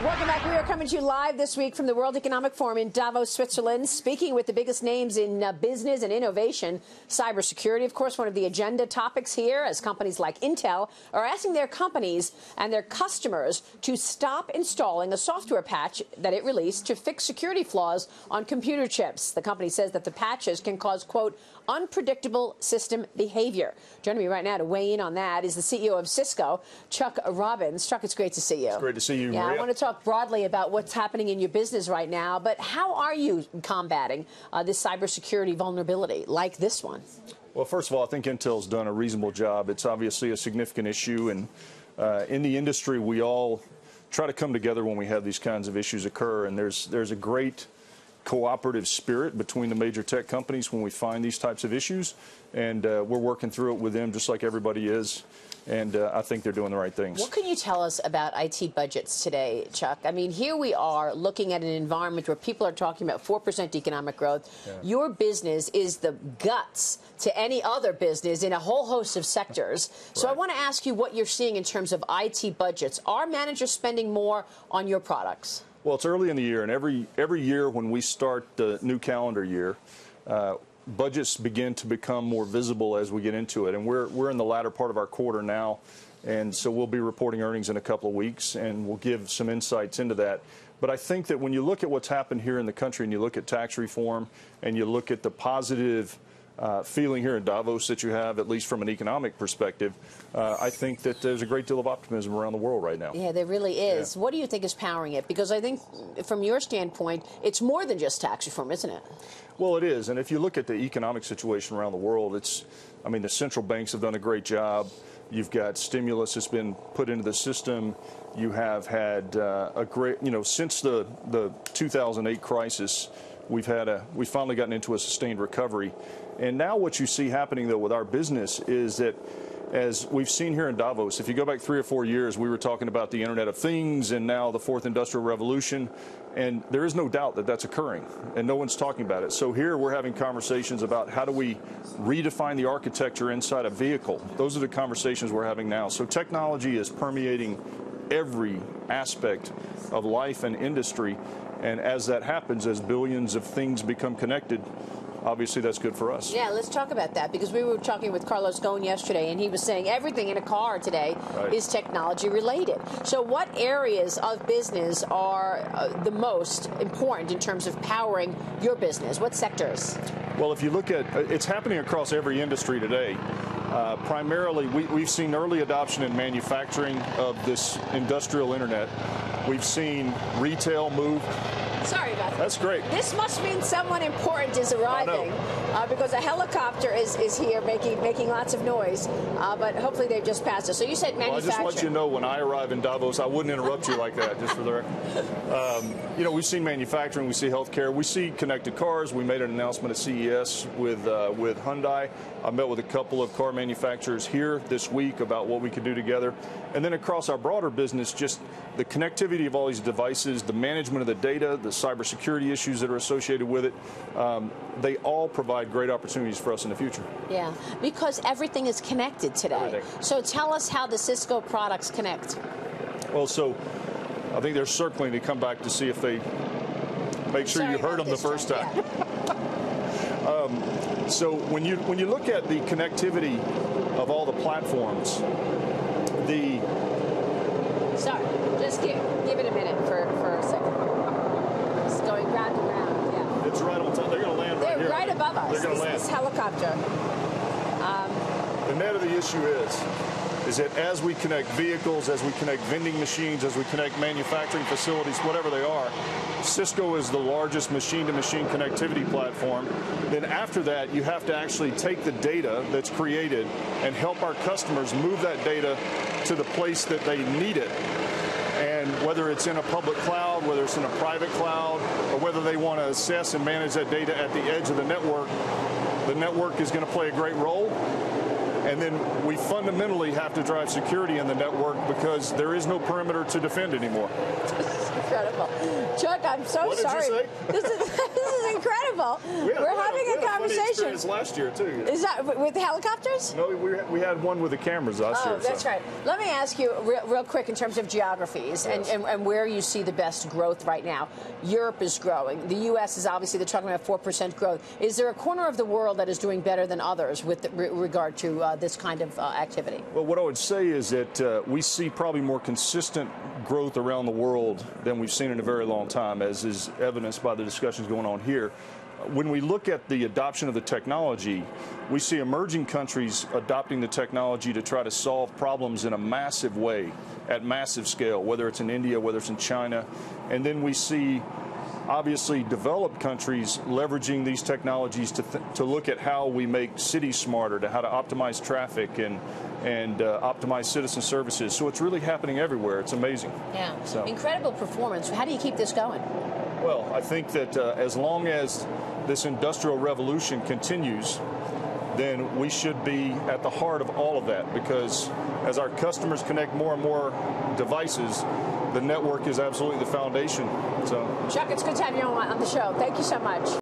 Welcome back. We are coming to you live this week from the World Economic Forum in Davos, Switzerland, speaking with the biggest names in business and innovation. Cybersecurity, of course, one of the agenda topics here, as companies like Intel are asking their companies and their customers to stop installing a software patch that it released to fix security flaws on computer chips. The company says that the patches can cause, quote, unpredictable system behavior. Joining me right now to weigh in on that is the CEO of Cisco, Chuck Robbins. Chuck, it's great to see you. It's great to see you, Maria. I want to talk broadly about what's happening in your business right now, but how are you combating this cybersecurity vulnerability like this one? Well, first of all, I think Intel's done a reasonable job. It's obviously a significant issue, and in the industry, we all try to come together when we have these kinds of issues occur, and there's a great cooperative spirit between the major tech companies when we find these types of issues, and we're working through it with them just like everybody is, and I think they're doing the right things. What can you tell us about IT budgets today, Chuck? I mean, here we are looking at an environment where people are talking about 4% economic growth. Yeah. Your business is the guts to any other business in a whole host of sectors. So right. I want to ask you what you're seeing in terms of IT budgets. Are managers spending more on your products? Well, it's early in the year, and every year when we start the new calendar year, budgets begin to become more visible as we get into it. And we're in the latter part of our quarter now, and so we'll be reporting earnings in a couple of weeks, and we'll give some insights into that. But I think that when you look at what's happened here in the country, and you look at tax reform, and you look at the positive feeling here in Davos that you have, at least from an economic perspective, I think that there's a great deal of optimism around the world right now. Yeah, there really is. Yeah. What do you think is powering it? Because I think from your standpoint, it's more than just tax reform, isn't it? Well, it is. And if you look at the economic situation around the world, the central banks have done a great job. You've got stimulus that's been put into the system. You have had a great, since the 2008 crisis, we've finally gotten into a sustained recovery. And now what you see happening, though, with our business is that, as we've seen here in Davos, if you go back 3 or 4 years, we were talking about the Internet of Things and now the fourth industrial revolution, and there is no doubt that that's occurring, and no one's talking about it. So here we're having conversations about how do we redefine the architecture inside a vehicle. Those are the conversations we're having now. So technology is permeating every aspect of life and industry, and as that happens, as billions of things become connected, obviously that's good for us. Yeah, let's talk about that, because we were talking with Carlos Ghosn yesterday, and he was saying everything in a car today is technology related. So what areas of business are the most important in terms of powering your business? What sectors? Well, if you look at, it's happening across every industry today. Primarily, we've seen early adoption in manufacturing of this industrial internet. We've seen retail move. Sorry about that. That's great. This must mean someone important is arriving, because a helicopter is here making lots of noise, but hopefully they've just passed us. So you said manufacturing. Well, I just let you know when I arrive in Davos, I wouldn't interrupt you like that, just for the record. We've seen manufacturing, we see healthcare, we see connected cars. We made an announcement at CES with Hyundai. I met with a couple of car manufacturers here this week about what we could do together. And then across our broader business, just the connectivity of all these devices, the management of the data, the cybersecurity issues that are associated with it, they all provide great opportunities for us in the future. Yeah, because everything is connected today. Everything. So tell us how the Cisco products connect. Well, so I think they're circling to come back to see if they make sure you heard them the first time. Yeah. So when you look at the connectivity of all the platforms, Sorry, just give it a minute for a second. It's going round and round, yeah. It's right on top. They're going to land right here. They're right above us. They're going to land. This helicopter. The net of the issue is that as we connect vehicles, as we connect vending machines, as we connect manufacturing facilities, whatever they are, Cisco is the largest machine-to-machine connectivity platform. Then after that, you have to actually take the data that's created and help our customers move that data to the place that they need it. And whether it's in a public cloud, whether it's in a private cloud, or whether they want to assess and manage that data at the edge of the network is going to play a great role. And then we fundamentally have to drive security in the network because there is no perimeter to defend anymore. This is incredible. Chuck, I'm so sorry. What did you say? This is incredible. We're having a conversation. Last year, too. Is that with the helicopters? No, we had one with the cameras last year. Oh, that's right. Let me ask you real quick in terms of geographies and where you see the best growth right now. Europe is growing. The U.S. is obviously, they're talking about 4% growth. Is there a corner of the world that is doing better than others with regard to this kind of activity? Well, what I would say is that we see probably more consistent growth around the world than we've seen in a very long time, as is evidenced by the discussions going on here. When we look at the adoption of the technology, we see emerging countries adopting the technology to try to solve problems in a massive way, at massive scale, whether it's in India, whether it's in China. And then we see, obviously, developed countries leveraging these technologies to look at how we make cities smarter, to how to optimize traffic and optimize citizen services. So it's really happening everywhere. It's amazing. Yeah. So. Incredible performance. How do you keep this going? Well, I think that as long as this industrial revolution continues, then we should be at the heart of all of that, because as our customers connect more and more devices, the network is absolutely the foundation. So, Chuck, it's good to have you on the show. Thank you so much.